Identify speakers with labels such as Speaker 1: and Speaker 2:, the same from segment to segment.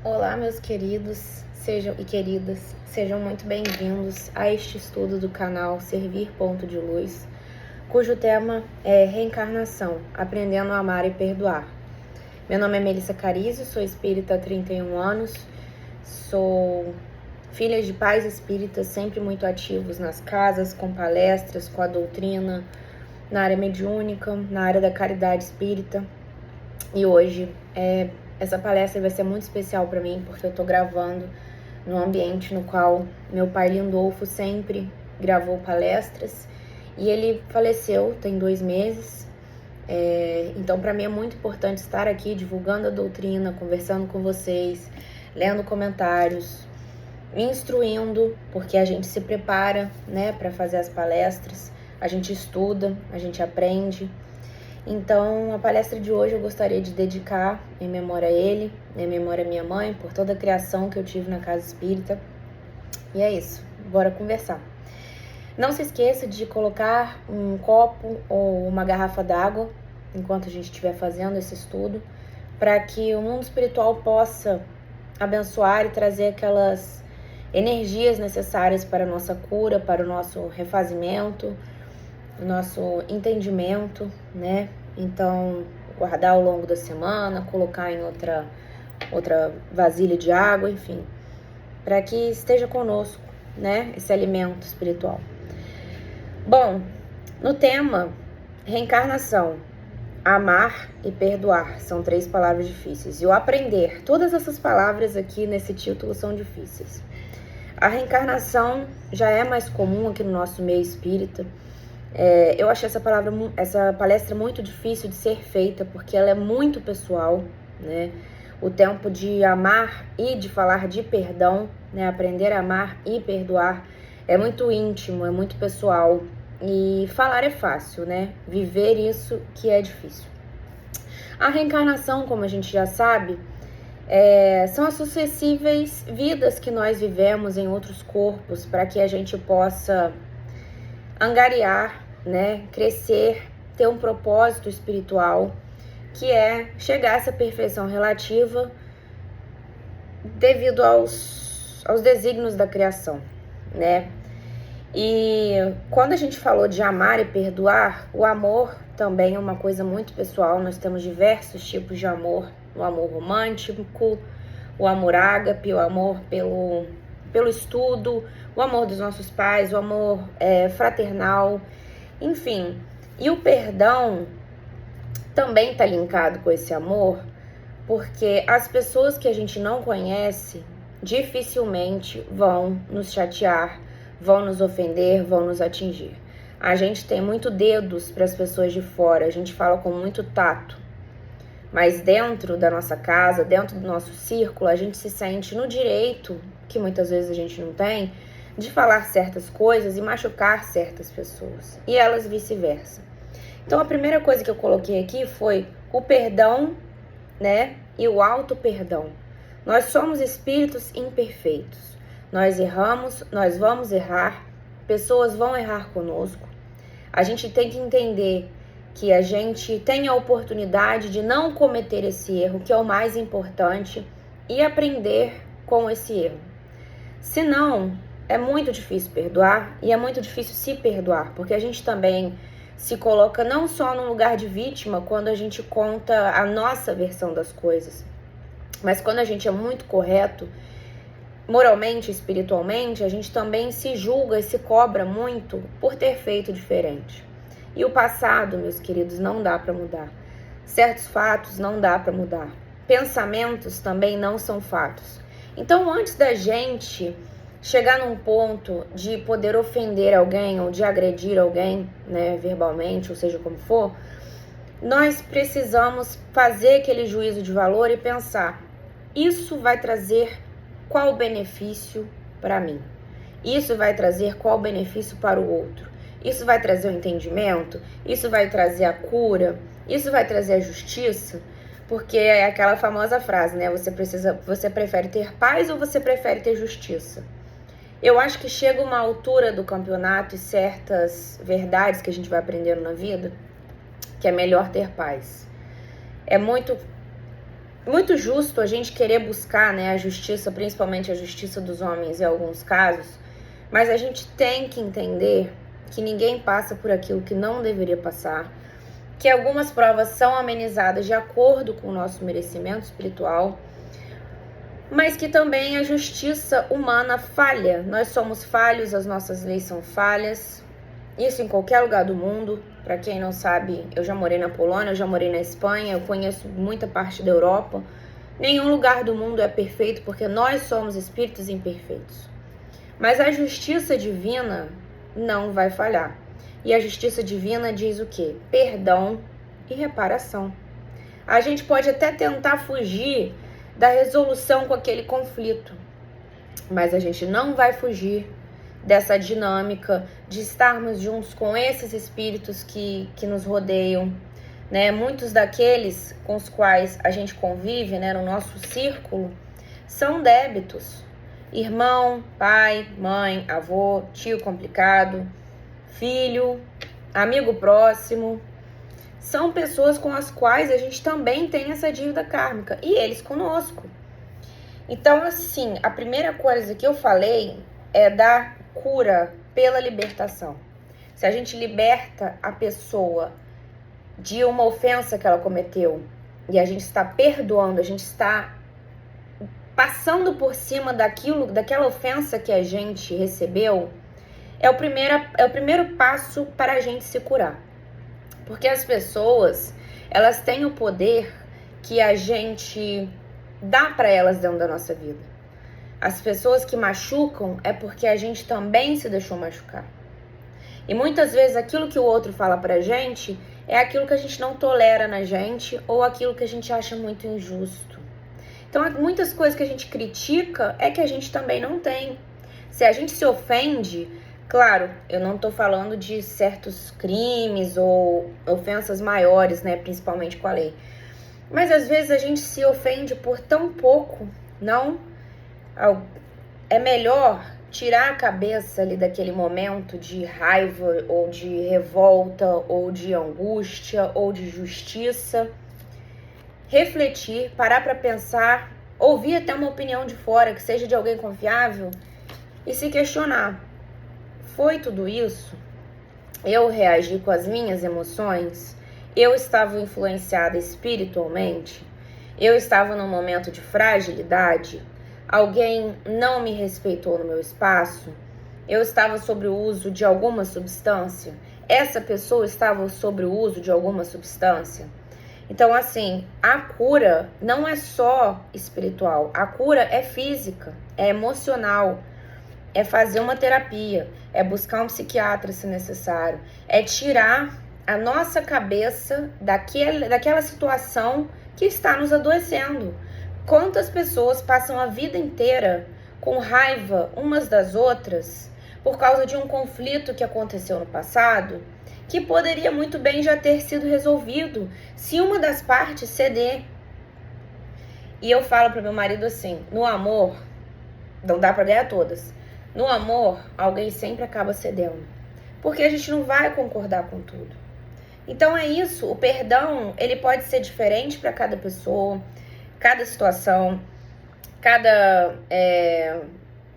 Speaker 1: Olá, meus queridos e queridas, sejam muito bem-vindos a este estudo do canal Servir Ponto de Luz, cujo tema é Reencarnação, Aprendendo a Amar e Perdoar. Meu nome é Melissa Carizzi, sou espírita há 31 anos, sou filha de pais espíritas sempre muito ativos nas casas, com palestras, com a doutrina, na área mediúnica, na área da caridade espírita. E hoje essa palestra vai ser muito especial para mim, porque eu tô gravando no ambiente no qual meu pai Lindolfo sempre gravou palestras, e ele faleceu tem 2 meses. Então para mim é muito importante estar aqui divulgando a doutrina, conversando com vocês, lendo comentários, me instruindo, porque a gente se prepara, né, para fazer as palestras, a gente estuda, a gente aprende. Então, a palestra de hoje eu gostaria de dedicar em memória a ele, em memória à minha mãe, por toda a criação que eu tive na casa espírita. E é isso, bora conversar. Não se esqueça de colocar um copo ou uma garrafa d'água enquanto a gente estiver fazendo esse estudo, para que o mundo espiritual possa abençoar e trazer aquelas energias necessárias para a nossa cura, para o nosso refazimento, o nosso entendimento, né? Então, guardar ao longo da semana, colocar em outra vasilha de água, enfim, para que esteja conosco, né? Esse alimento espiritual. Bom, no tema reencarnação, amar e perdoar são 3 palavras difíceis. E o aprender, todas essas palavras aqui nesse título são difíceis. A reencarnação já é mais comum aqui no nosso meio espírita. Eu achei essa palestra muito difícil de ser feita, porque ela é muito pessoal, né? O tempo de amar e de falar de perdão, né? Aprender a amar e perdoar é muito íntimo, é muito pessoal. E falar é fácil, né? Viver isso que é difícil. A reencarnação, como a gente já sabe, são as sucessíveis vidas que nós vivemos em outros corpos, para que a gente possa angariar, né, crescer, ter um propósito espiritual, que é chegar a essa perfeição relativa devido aos desígnios da criação, né? E quando a gente falou de amar e perdoar, o amor também é uma coisa muito pessoal. Nós temos diversos tipos de amor: o amor romântico, o amor ágape, o amor pelo estudo, o amor dos nossos pais, o amor fraternal, enfim. E o perdão também está linkado com esse amor, porque as pessoas que a gente não conhece dificilmente vão nos chatear, vão nos ofender, vão nos atingir. A gente tem muito dedos para as pessoas de fora, a gente fala com muito tato, mas dentro da nossa casa, dentro do nosso círculo, a gente se sente no direito, que muitas vezes a gente não tem, de falar certas coisas e machucar certas pessoas, e elas vice-versa. Então a primeira coisa que eu coloquei aqui foi o perdão, né, e o auto-perdão. Nós somos espíritos imperfeitos, nós erramos, nós vamos errar, pessoas vão errar conosco. A gente tem que entender que a gente tem a oportunidade de não cometer esse erro, que é o mais importante, e aprender com esse erro. Senão, é muito difícil perdoar, e é muito difícil se perdoar, porque a gente também se coloca não só no lugar de vítima quando a gente conta a nossa versão das coisas, mas quando a gente é muito correto, moralmente, espiritualmente, a gente também se julga e se cobra muito por ter feito diferente. E o passado, meus queridos, não dá para mudar. Certos fatos não dá para mudar. Pensamentos também não são fatos. Então, antes da gente chegar num ponto de poder ofender alguém ou de agredir alguém, né, verbalmente, ou seja como for, nós precisamos fazer aquele juízo de valor e pensar: isso vai trazer qual benefício para mim? Isso vai trazer qual benefício para o outro? Isso vai trazer o entendimento? Isso vai trazer a cura? Isso vai trazer a justiça? Porque é aquela famosa frase, né? Você prefere ter paz ou você prefere ter justiça? Eu acho que chega uma altura do campeonato e certas verdades que a gente vai aprendendo na vida, que é melhor ter paz. É muito muito justo a gente querer buscar, né, a justiça, principalmente a justiça dos homens em alguns casos, mas a gente tem que entender que ninguém passa por aquilo que não deveria passar, que algumas provas são amenizadas de acordo com o nosso merecimento espiritual, mas que também a justiça humana falha. Nós somos falhos, as nossas leis são falhas, isso em qualquer lugar do mundo. Para quem não sabe, eu já morei na Polônia, eu já morei na Espanha, eu conheço muita parte da Europa. Nenhum lugar do mundo é perfeito, porque nós somos espíritos imperfeitos. Mas a justiça divina não vai falhar. E a justiça divina diz o quê? Perdão e reparação. A gente pode até tentar fugir da resolução com aquele conflito, mas a gente não vai fugir dessa dinâmica de estarmos juntos com esses espíritos que nos rodeiam, né? Muitos daqueles com os quais a gente convive, né, no nosso círculo, são débitos. Irmão, pai, mãe, avô, tio complicado, filho, amigo próximo. São pessoas com as quais a gente também tem essa dívida kármica, e eles conosco. Então, assim, a primeira coisa que eu falei é da cura pela libertação. Se a gente liberta a pessoa de uma ofensa que ela cometeu, e a gente está perdoando, a gente está passando por cima daquela ofensa que a gente recebeu, é o primeiro passo para a gente se curar. Porque as pessoas, elas têm o poder que a gente dá para elas dentro da nossa vida. As pessoas que machucam é porque a gente também se deixou machucar. E muitas vezes aquilo que o outro fala pra gente é aquilo que a gente não tolera na gente ou aquilo que a gente acha muito injusto. Então, muitas coisas que a gente critica é que a gente também não tem. Se a gente se ofende, claro, eu não tô falando de certos crimes ou ofensas maiores, né, principalmente com a lei. Mas às vezes a gente se ofende por tão pouco, não? É melhor tirar a cabeça ali daquele momento de raiva ou de revolta ou de angústia ou de justiça, refletir, parar para pensar, ouvir até uma opinião de fora, que seja de alguém confiável, e se questionar: foi tudo isso? Eu reagi com as minhas emoções? Eu estava influenciada espiritualmente? Eu estava num momento de fragilidade? Alguém não me respeitou no meu espaço? Eu estava sob o uso de alguma substância? Essa pessoa estava sob o uso de alguma substância? Então, assim, a cura não é só espiritual. A cura é física, é emocional, é fazer uma terapia, é buscar um psiquiatra se necessário, é tirar a nossa cabeça daquela situação que está nos adoecendo. Quantas pessoas passam a vida inteira com raiva umas das outras por causa de um conflito que aconteceu no passado, que poderia muito bem já ter sido resolvido se uma das partes ceder. E eu falo para meu marido assim: no amor, não dá para ganhar todas. No amor, alguém sempre acaba cedendo, porque a gente não vai concordar com tudo. Então é isso, o perdão, ele pode ser diferente para cada pessoa, cada situação, cada,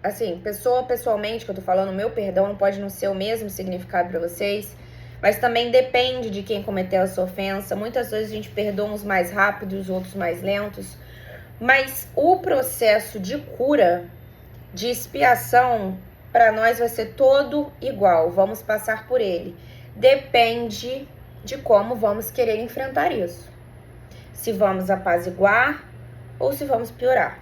Speaker 1: assim, pessoa pessoalmente, que eu tô falando, o meu perdão pode não ser o mesmo significado para vocês, mas também depende de quem cometeu essa ofensa. Muitas vezes a gente perdoa uns mais rápidos, outros mais lentos, mas o processo de cura, de expiação, para nós vai ser todo igual, vamos passar por ele. Depende de como vamos querer enfrentar isso. Se vamos apaziguar ou se vamos piorar.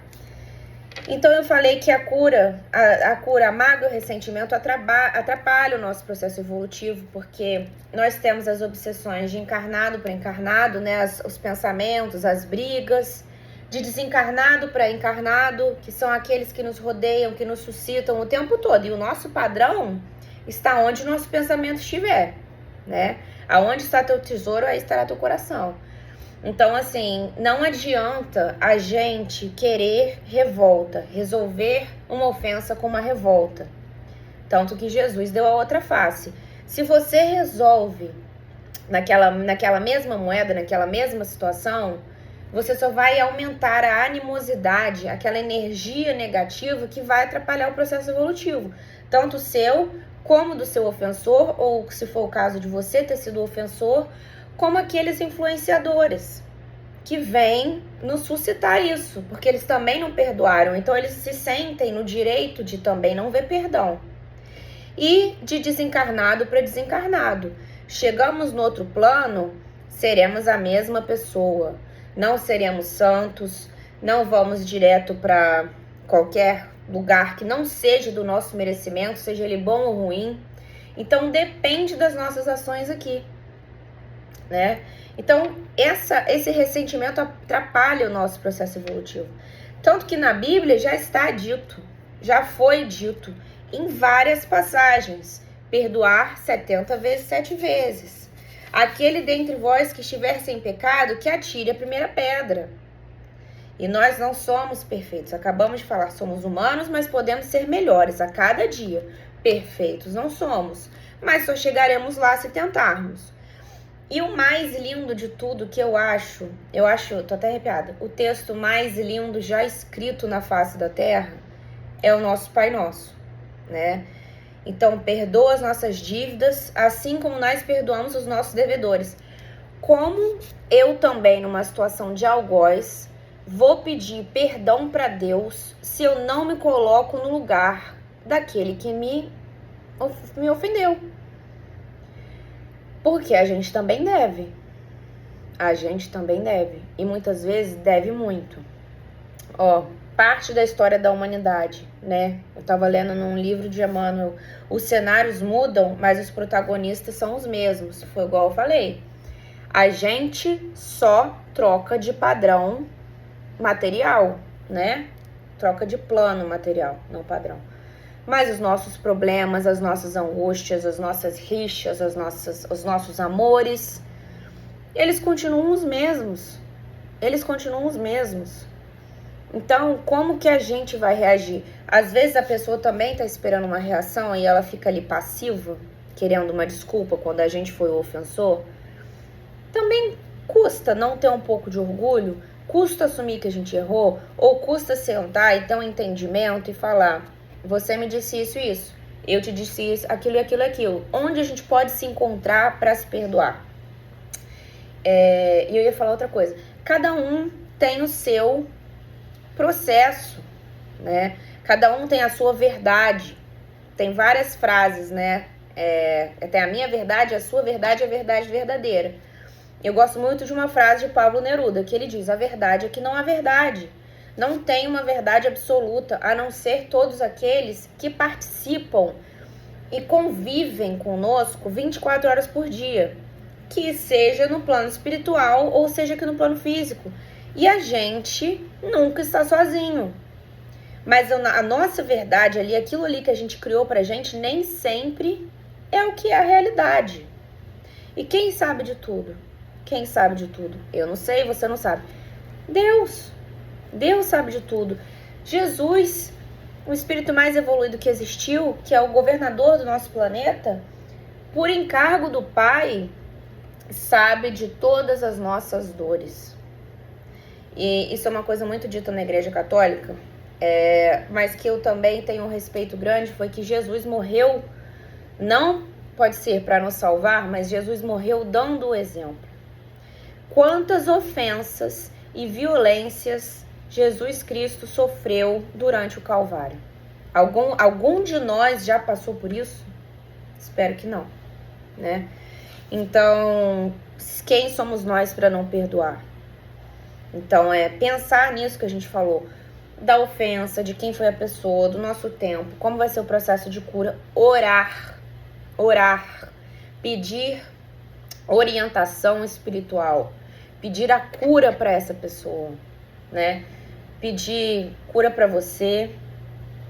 Speaker 1: Então eu falei que a cura, a mágoa e o ressentimento atrapalha o nosso processo evolutivo, porque nós temos as obsessões de encarnado para encarnado, né? Os pensamentos, as brigas, de desencarnado para encarnado, que são aqueles que nos rodeiam, que nos suscitam o tempo todo. E o nosso padrão está onde o nosso pensamento estiver, né? Aonde está teu tesouro, aí estará teu coração. Então, assim, não adianta a gente querer revolta, resolver uma ofensa com uma revolta. Tanto que Jesus deu a outra face. Se você resolve naquela mesma moeda, naquela mesma situação, você só vai aumentar a animosidade, aquela energia negativa que vai atrapalhar o processo evolutivo, tanto seu como do seu ofensor, ou se for o caso de você ter sido o ofensor, como aqueles influenciadores que vêm nos suscitar isso, porque eles também não perdoaram, então eles se sentem no direito de também não ver perdão. E de desencarnado para desencarnado, chegamos no outro plano, seremos a mesma pessoa, não seremos santos, não vamos direto para qualquer lugar que não seja do nosso merecimento, seja ele bom ou ruim. Então depende das nossas ações aqui, né? Então esse ressentimento atrapalha o nosso processo evolutivo. Tanto que na Bíblia já está dito, já foi dito em várias passagens, perdoar 70 vezes 7 vezes. Aquele dentre vós que estiver sem pecado, que atire a primeira pedra. E nós não somos perfeitos. Acabamos de falar, somos humanos, mas podemos ser melhores a cada dia. Perfeitos não somos, mas só chegaremos lá se tentarmos. E o mais lindo de tudo que eu acho, tô até arrepiada, o texto mais lindo já escrito na face da terra é o nosso Pai Nosso, né? Então, perdoa as nossas dívidas, assim como nós perdoamos os nossos devedores. Como eu também, numa situação de algoz, vou pedir perdão para Deus se eu não me coloco no lugar daquele que me ofendeu? Porque a gente também deve. A gente também deve. E muitas vezes deve muito. Parte da história da humanidade, né? Eu tava lendo num livro de Emmanuel, os cenários mudam, mas os protagonistas são os mesmos. Foi igual eu falei. A gente só troca de padrão material, né? Troca de plano material, não padrão. Mas os nossos problemas, as nossas angústias, as nossas rixas, os nossos amores, eles continuam os mesmos. Eles continuam os mesmos. Então, como que a gente vai reagir? Às vezes a pessoa também está esperando uma reação e ela fica ali passiva, querendo uma desculpa quando a gente foi o ofensor. Também custa não ter um pouco de orgulho, custa assumir que a gente errou, ou custa sentar e ter um entendimento e falar: você me disse isso e isso, eu te disse isso, aquilo e aquilo e aquilo. Onde a gente pode se encontrar para se perdoar? E eu ia falar outra coisa. Cada um tem o seu processo, né? Cada um tem a sua verdade. Tem várias frases, né? Tem a minha verdade, a sua verdade, a verdade verdadeira. Eu gosto muito de uma frase de Pablo Neruda, que ele diz: a verdade é que não há verdade. Não tem uma verdade absoluta, a não ser todos aqueles que participam e convivem conosco 24 horas por dia, que seja no plano espiritual ou seja aqui no plano físico. E a gente nunca está sozinho. Mas a nossa verdade ali, aquilo ali que a gente criou pra gente, nem sempre é o que é a realidade. E quem sabe de tudo? Quem sabe de tudo? Eu não sei, você não sabe. Deus. Deus sabe de tudo. Jesus, o espírito mais evoluído que existiu, que é o governador do nosso planeta, por encargo do Pai, sabe de todas as nossas dores. E isso é uma coisa muito dita na Igreja Católica, mas que eu também tenho um respeito grande, foi que Jesus morreu, não pode ser para nos salvar, mas Jesus morreu dando o exemplo. Quantas ofensas e violências Jesus Cristo sofreu durante o Calvário? Algum de nós já passou por isso? Espero que não, né? Então, quem somos nós para não perdoar? Então, pensar nisso que a gente falou, da ofensa, de quem foi a pessoa, do nosso tempo, como vai ser o processo de cura, orar, pedir orientação espiritual, pedir a cura para essa pessoa, né? Pedir cura para você.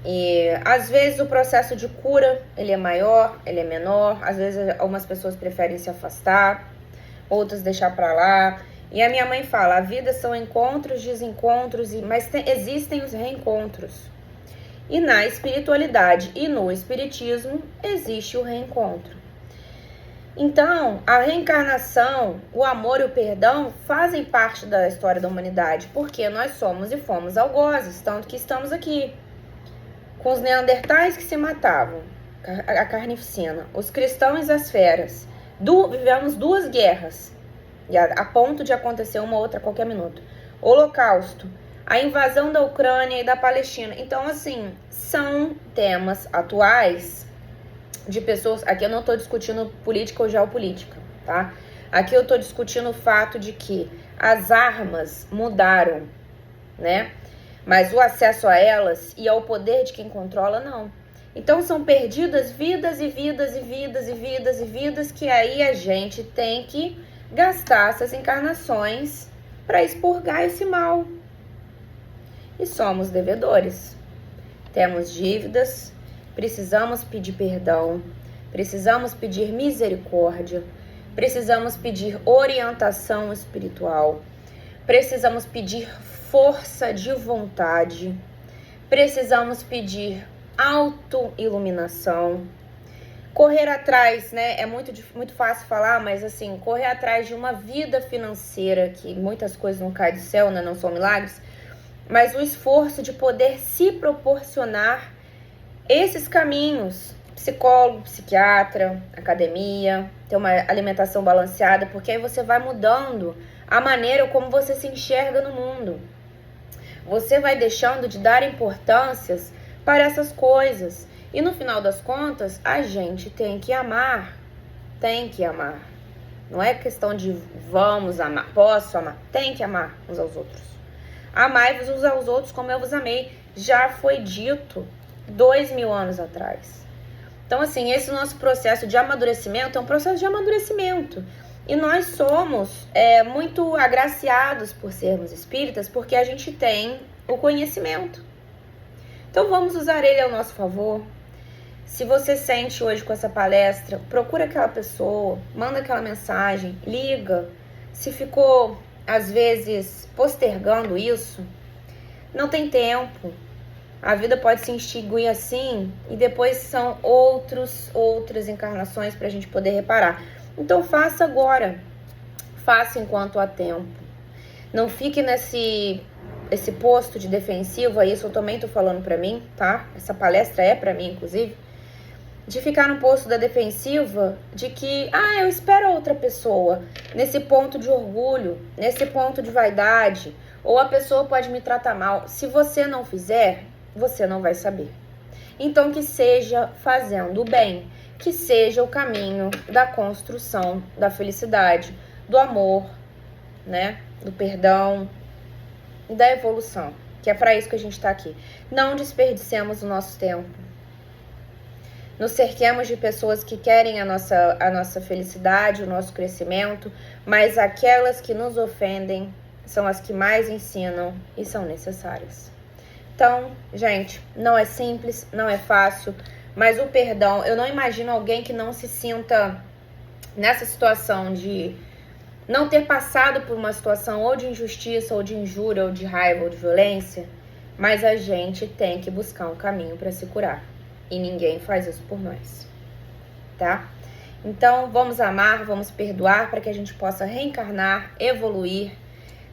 Speaker 1: E às vezes o processo de cura, ele é maior, ele é menor, às vezes algumas pessoas preferem se afastar, outras deixar para lá. E a minha mãe fala: a vida são encontros, desencontros, mas existem os reencontros. E na espiritualidade e no espiritismo existe o reencontro. Então, a reencarnação, o amor e o perdão fazem parte da história da humanidade, porque nós somos e fomos algozes, tanto que estamos aqui. Com os neandertais que se matavam, a carnificina, os cristãos e as feras. Vivemos 2 guerras, a ponto de acontecer uma outra a qualquer minuto. Holocausto, a invasão da Ucrânia e da Palestina. Então, assim, são temas atuais de pessoas... Aqui eu não estou discutindo política ou geopolítica, tá? Aqui eu estou discutindo o fato de que as armas mudaram, né? Mas o acesso a elas e ao poder de quem controla, não. Então são perdidas vidas e vidas e vidas e vidas e vidas que aí a gente tem que gastar essas encarnações para expurgar esse mal. E somos devedores. Temos dívidas, precisamos pedir perdão, precisamos pedir misericórdia, precisamos pedir orientação espiritual, precisamos pedir força de vontade, precisamos pedir autoiluminação, correr atrás, né? É muito fácil falar, mas assim, correr atrás de uma vida financeira, que muitas coisas não caem do céu, né? Não são milagres, mas o esforço de poder se proporcionar esses caminhos, psicólogo, psiquiatra, academia, ter uma alimentação balanceada, porque aí você vai mudando a maneira como você se enxerga no mundo. Você vai deixando de dar importâncias para essas coisas. E no final das contas, a gente tem que amar. Tem que amar. Não é questão de vamos amar, posso amar. Tem que amar uns aos outros. Amai-vos uns aos outros como eu vos amei. Já foi dito 2000 anos atrás. Então, assim, esse nosso processo de amadurecimento é um processo de amadurecimento. E nós somos muito agraciados por sermos espíritas, porque a gente tem o conhecimento. Então vamos usar ele ao nosso favor. Se você sente hoje com essa palestra, procura aquela pessoa, manda aquela mensagem, liga. Se ficou, às vezes, postergando isso, não tem tempo. A vida pode se extinguir assim e depois são outras encarnações para a gente poder reparar. Então faça agora, faça enquanto há tempo. Não fique nesse posto de defensiva, isso eu também tô falando pra mim, tá? Essa palestra é pra mim, inclusive. De ficar no posto da defensiva, de que, eu espero outra pessoa. Nesse ponto de orgulho, nesse ponto de vaidade, ou a pessoa pode me tratar mal. Se você não fizer, você não vai saber. Então que seja fazendo o bem, que seja o caminho da construção da felicidade, do amor, né? Do perdão e da evolução, que é para isso que a gente está aqui. Não desperdicemos o nosso tempo. Nos cerquemos de pessoas que querem a nossa felicidade, o nosso crescimento, mas aquelas que nos ofendem são as que mais ensinam e são necessárias. Então, gente, não é simples, não é fácil, mas o perdão, eu não imagino alguém que não se sinta nessa situação de não ter passado por uma situação ou de injustiça, ou de injúria, ou de raiva, ou de violência, mas a gente tem que buscar um caminho para se curar. E ninguém faz isso por nós, tá? Então, vamos amar, vamos perdoar para que a gente possa reencarnar, evoluir.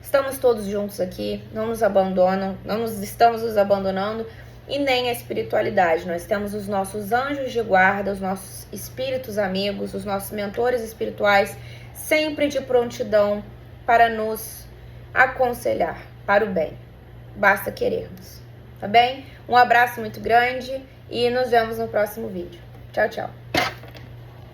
Speaker 1: Estamos todos juntos aqui, não nos abandonam, estamos nos abandonando, e nem a espiritualidade. Nós temos os nossos anjos de guarda, os nossos espíritos amigos, os nossos mentores espirituais, sempre de prontidão para nos aconselhar para o bem. Basta querermos, tá bem? Um abraço muito grande e nos vemos no próximo vídeo. Tchau, tchau.